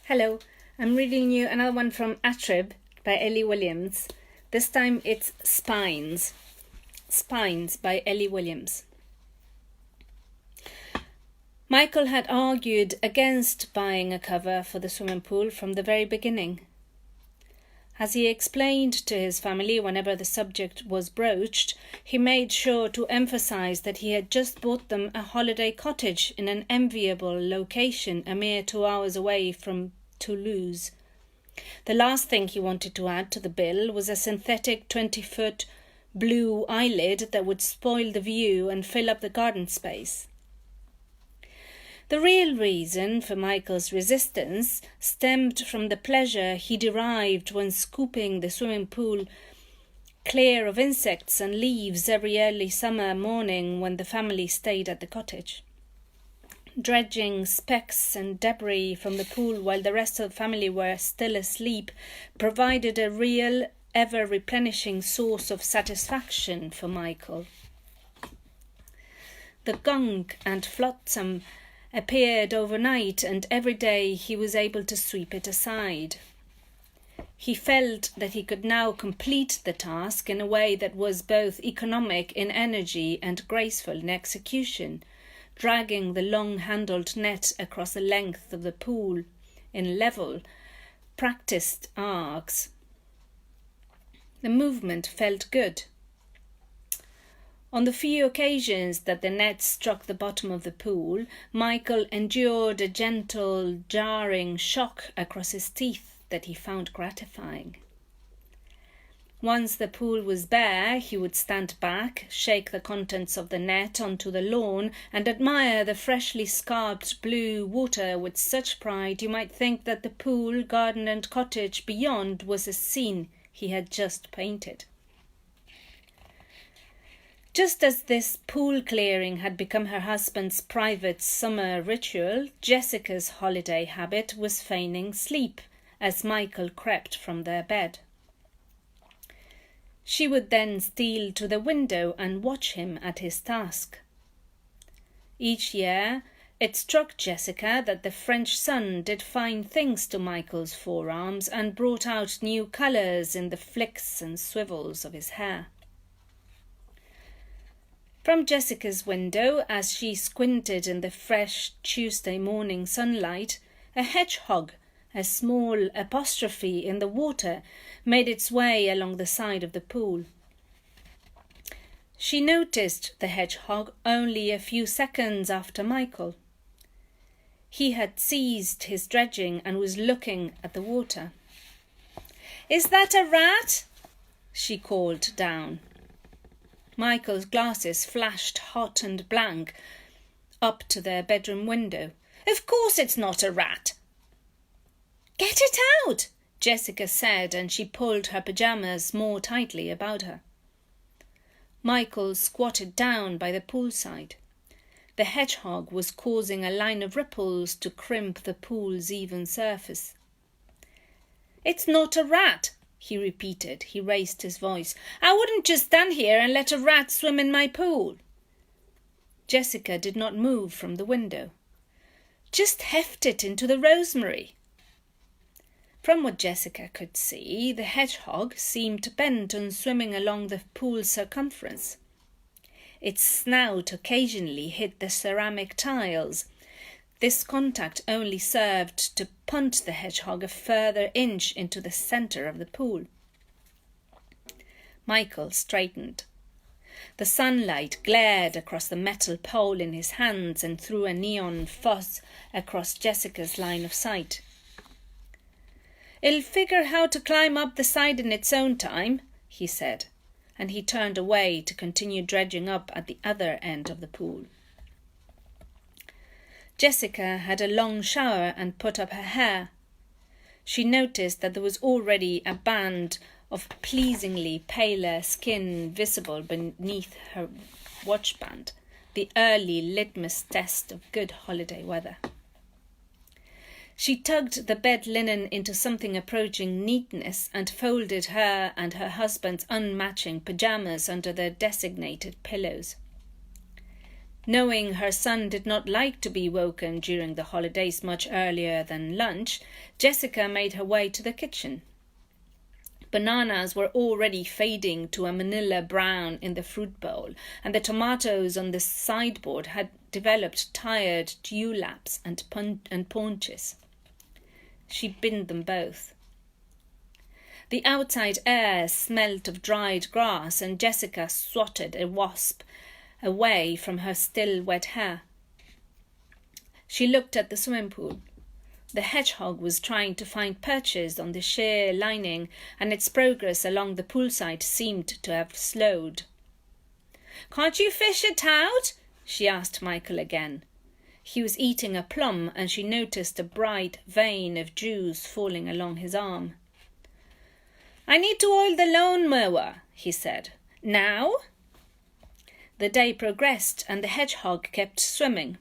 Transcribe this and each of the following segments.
Hello, I'm reading you another one from Atrib by Eley Williams. This time it's Spines. Spines by Eley Williams. Michael had argued against buying a cover for the swimming pool from the very beginning. As he explained to his family whenever the subject was broached, he made sure to emphasize that he had just bought them a holiday cottage in an enviable location a mere 2 hours away from Toulouse. The last thing he wanted to add to the bill was a synthetic 20-foot blue eyelid that would spoil the view and fill up the garden space. The real reason for Michael's resistance stemmed from the pleasure he derived when scooping the swimming pool clear of insects and leaves every early summer morning when the family stayed at the cottage. Dredging specks and debris from the pool while the rest of the family were still asleep provided a real, ever-replenishing source of satisfaction for Michael. The gunk and flotsam appeared overnight, and every day he was able to sweep it aside. He felt that he could now complete the task in a way that was both economic in energy and graceful in execution, dragging the long-handled net across the length of the pool in level, practiced arcs. The movement felt good. On the few occasions that the net struck the bottom of the pool, Michael endured a gentle, jarring shock across his teeth that he found gratifying. Once the pool was bare, he would stand back, shake the contents of the net onto the lawn, and admire the freshly scarped blue water with such pride you might think that the pool, garden and cottage beyond was a scene he had just painted. Just as this pool clearing had become her husband's private summer ritual, Jessica's holiday habit was feigning sleep as Michael crept from their bed. She would then steal to the window and watch him at his task. Each year, it struck Jessica that the French sun did fine things to Michael's forearms and brought out new colours in the flicks and swivels of his hair. From Jessica's window, as she squinted in the fresh Tuesday morning sunlight, a hedgehog, a small apostrophe in the water, made its way along the side of the pool. She noticed the hedgehog only a few seconds after Michael. He had ceased his dredging and was looking at the water. "Is that a rat?" she called down. Michael's glasses flashed hot and blank up to their bedroom window. "Of course it's not a rat." "Get it out," Jessica said, and she pulled her pyjamas more tightly about her. Michael squatted down by the poolside. The hedgehog was causing a line of ripples to crimp the pool's even surface. "It's not a rat," he repeated. He raised his voice. "I wouldn't just stand here and let a rat swim in my pool." Jessica did not move from the window. "Just heft it into the rosemary." From what Jessica could see, the hedgehog seemed bent on swimming along the pool's circumference. Its snout occasionally hit the ceramic tiles. This contact only served to punt the hedgehog a further inch into the centre of the pool. Michael straightened. The sunlight glared across the metal pole in his hands and threw a neon fuzz across Jessica's line of sight. "It'll figure how to climb up the side in its own time," he said, and he turned away to continue dredging up at the other end of the pool. Jessica had a long shower and put up her hair. She noticed that there was already a band of pleasingly paler skin visible beneath her watchband, the early litmus test of good holiday weather. She tugged the bed linen into something approaching neatness and folded her and her husband's unmatching pyjamas under their designated pillows. Knowing her son did not like to be woken during the holidays much earlier than lunch, Jessica made her way to the kitchen. Bananas were already fading to a manila brown in the fruit bowl, and the tomatoes on the sideboard had developed tired dewlaps and paunches. She binned them both. The outside air smelt of dried grass, and Jessica swatted a wasp away from her still wet hair. She looked at the swimming pool. The hedgehog was trying to find perches on the sheer lining, and its progress along the poolside seemed to have slowed. "Can't you fish it out?" she asked Michael again. He was eating a plum, and she noticed a bright vein of juice falling along his arm. "I need to oil the lawnmower," he said. "Now?" The day progressed, and the hedgehog kept swimming.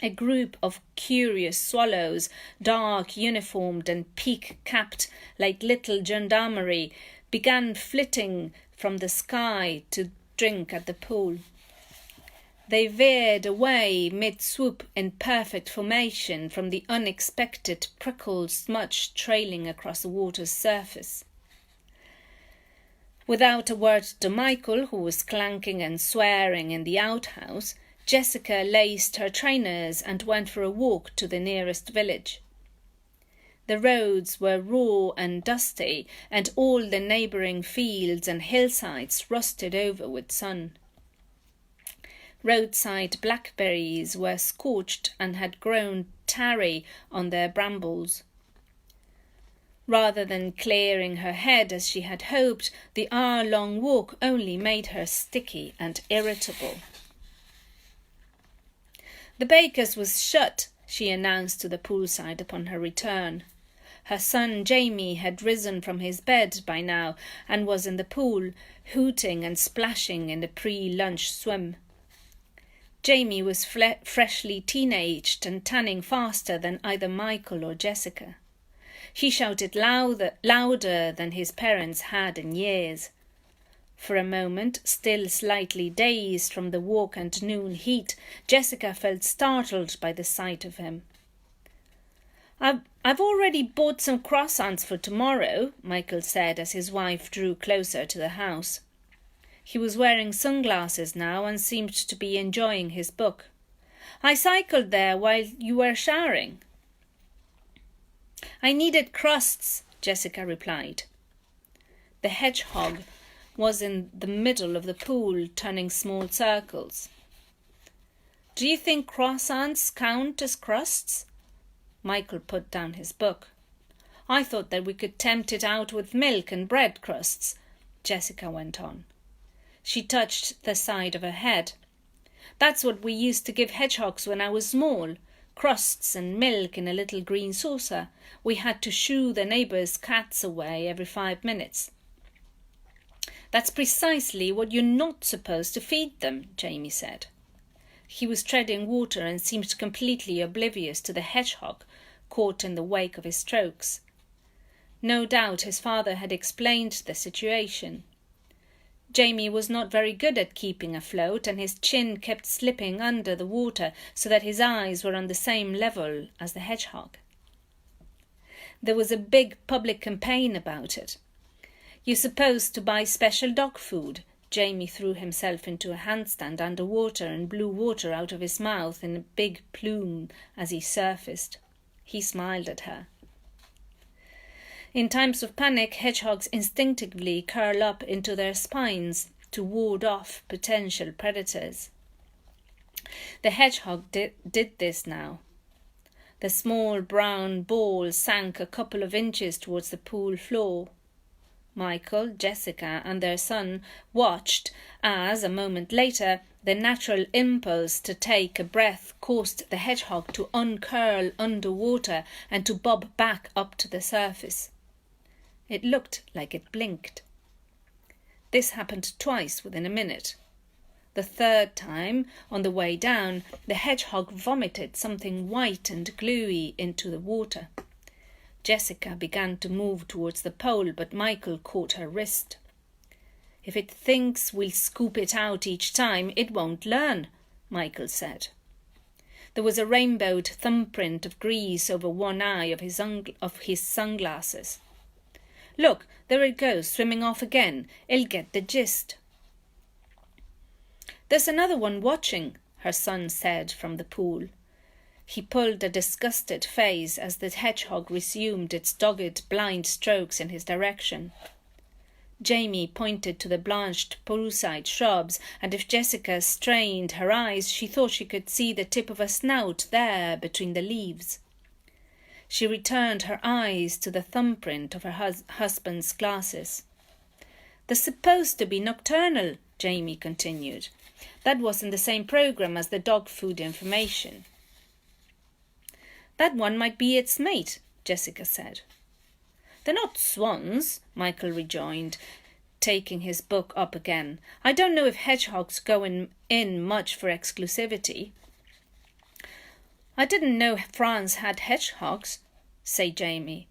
A group of curious swallows, dark uniformed and peak-capped like little gendarmerie, began flitting from the sky to drink at the pool. They veered away mid-swoop in perfect formation from the unexpected prickled smudge trailing across the water's surface. Without a word to Michael, who was clanking and swearing in the outhouse, Jessica laced her trainers and went for a walk to the nearest village. The roads were raw and dusty, and all the neighbouring fields and hillsides rusted over with sun. Roadside blackberries were scorched and had grown tarry on their brambles. Rather than clearing her head as she had hoped, the hour-long walk only made her sticky and irritable. "The baker's was shut," she announced to the poolside upon her return. Her son Jamie had risen from his bed by now and was in the pool, hooting and splashing in the pre-lunch swim. Jamie was freshly teenaged and tanning faster than either Michael or Jessica. He shouted louder than his parents had in years. For a moment, still slightly dazed from the walk and noon heat, Jessica felt startled by the sight of him. I've already bought some croissants for tomorrow," Michael said as his wife drew closer to the house. He was wearing sunglasses now and seemed to be enjoying his book. "I cycled there while you were showering." "I needed crusts," Jessica replied. The hedgehog was in the middle of the pool, turning small circles. "Do you think croissants count as crusts?" Michael put down his book. "I thought that we could tempt it out with milk and bread crusts," Jessica went on. She touched the side of her head. "That's what we used to give hedgehogs when I was small. Crusts and milk in a little green saucer. We had to shoo the neighbours' cats away every 5 minutes." "That's precisely what you're not supposed to feed them," Jamie said. He was treading water and seemed completely oblivious to the hedgehog, caught in the wake of his strokes. No doubt his father had explained the situation. Jamie was not very good at keeping afloat, and his chin kept slipping under the water so that his eyes were on the same level as the hedgehog. There was a big public campaign about it. "You're supposed to buy special dog food." Jamie threw himself into a handstand underwater and blew water out of his mouth in a big plume as he surfaced. He smiled at her. In times of panic, hedgehogs instinctively curl up into their spines to ward off potential predators. The hedgehog did this now. The small brown ball sank a couple of inches towards the pool floor. Michael, Jessica, and their son watched as, a moment later, the natural impulse to take a breath caused the hedgehog to uncurl underwater and to bob back up to the surface. It looked like it blinked. This happened twice within a minute. The third time, on the way down, the hedgehog vomited something white and gluey into the water. Jessica began to move towards the pole, but Michael caught her wrist. "If it thinks we'll scoop it out each time, it won't learn," Michael said. There was a rainbowed thumbprint of grease over one eye of his sunglasses. Look, there it goes, swimming off again. It'll get the gist. There's another one watching, her son said from the pool. He pulled a disgusted face as the hedgehog resumed its dogged, blind strokes in his direction. Jamie pointed to the blanched poolside shrubs, and if Jessica strained her eyes, she thought she could see the tip of a snout there between the leaves. She returned her eyes to the thumbprint of her husband's glasses. "They're supposed to be nocturnal," Jamie continued. "That was in the same program as the dog food information." "That one might be its mate," Jessica said. "They're not swans," Michael rejoined, taking his book up again. "I don't know if hedgehogs go in much for exclusivity." "I didn't know France had hedgehogs," said Jamie,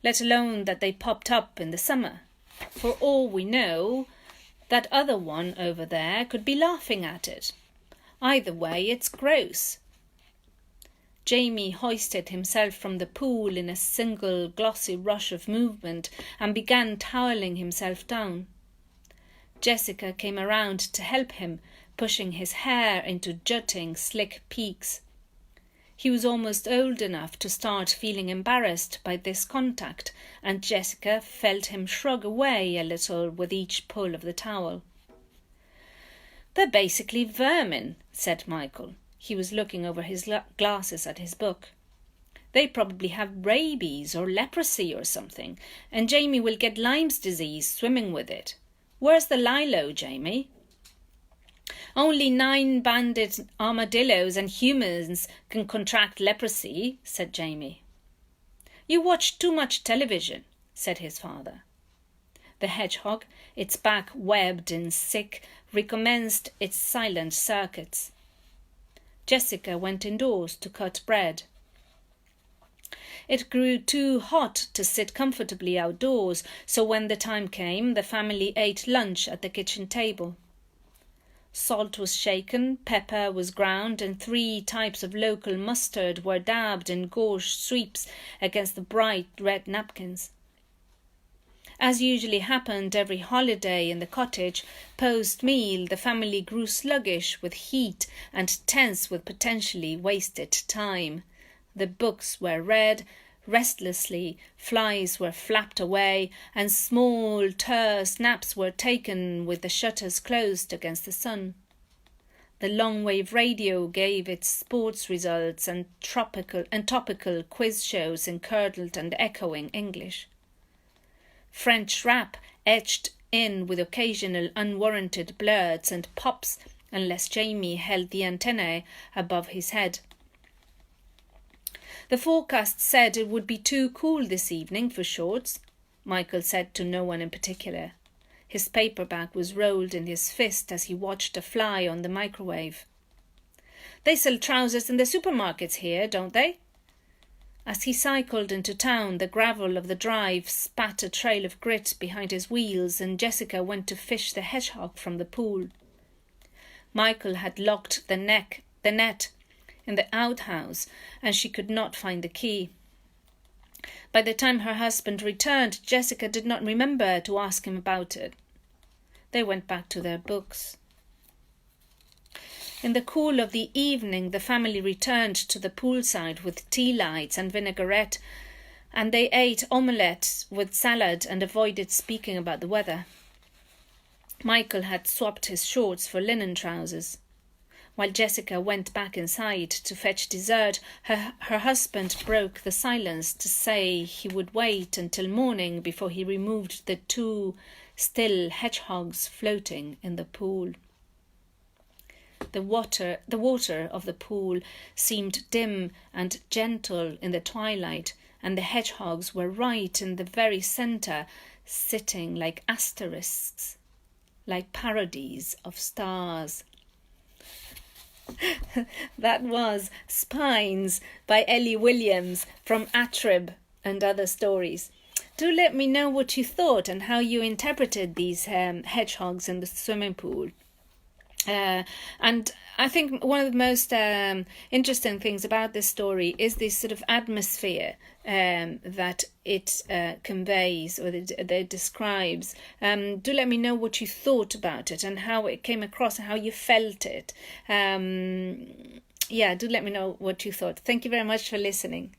"let alone that they popped up in the summer. For all we know, that other one over there could be laughing at it. Either way, it's gross." Jamie hoisted himself from the pool in a single glossy rush of movement and began toweling himself down. Jessica came around to help him, pushing his hair into jutting, slick peaks. He was almost old enough to start feeling embarrassed by this contact, and Jessica felt him shrug away a little with each pull of the towel. "They're basically vermin," said Michael. He was looking over his glasses at his book. "They probably have rabies or leprosy or something, and Jamie will get Lyme's disease swimming with it. Where's the lilo, Jamie?" "Only 9-banded armadillos and humans can contract leprosy," said Jamie. "You watch too much television," said his father. The hedgehog, its back webbed and sick, recommenced its silent circuits. Jessica went indoors to cut bread. It grew too hot to sit comfortably outdoors, so when the time came, the family ate lunch at the kitchen table. Salt was shaken, pepper was ground, and 3 types of local mustard were dabbed in gauche sweeps against the bright red napkins. As usually happened every holiday in the cottage, post-meal the family grew sluggish with heat and tense with potentially wasted time. The books were read restlessly, flies were flapped away, and small terse naps were taken with the shutters closed against the sun. The long-wave radio gave its sports results and topical quiz shows in curdled and echoing English. French rap edged in with occasional unwarranted blurts and pops unless Jamie held the antennae above his head. "The forecast said it would be too cool this evening for shorts," Michael said to no one in particular. His paperback was rolled in his fist as he watched a fly on the microwave. "They sell trousers in the supermarkets here, don't they?" As he cycled into town, the gravel of the drive spat a trail of grit behind his wheels, and Jessica went to fish the hedgehog from the pool. Michael had locked the net in the outhouse, and she could not find the key. By the time her husband returned, Jessica did not remember to ask him about it. They went back to their books. In the cool of the evening, the family returned to the poolside with tea lights and vinaigrette, and they ate omelette with salad and avoided speaking about the weather. Michael had swapped his shorts for linen trousers. While Jessica went back inside to fetch dessert, her husband broke the silence to say he would wait until morning before he removed the 2 still hedgehogs floating in the pool. The water of the pool seemed dim and gentle in the twilight, and the hedgehogs were right in the very centre, sitting like asterisks, like parodies of stars. That was Spines by Eley Williams from Atrib and Other Stories. Do let me know what you thought and how you interpreted these hedgehogs in the swimming pool. And I think one of the most interesting things about this story is this sort of atmosphere that it conveys, or that it describes. Do let me know what you thought about it and how it came across and how you felt it. Yeah, do let me know what you thought. Thank you very much for listening.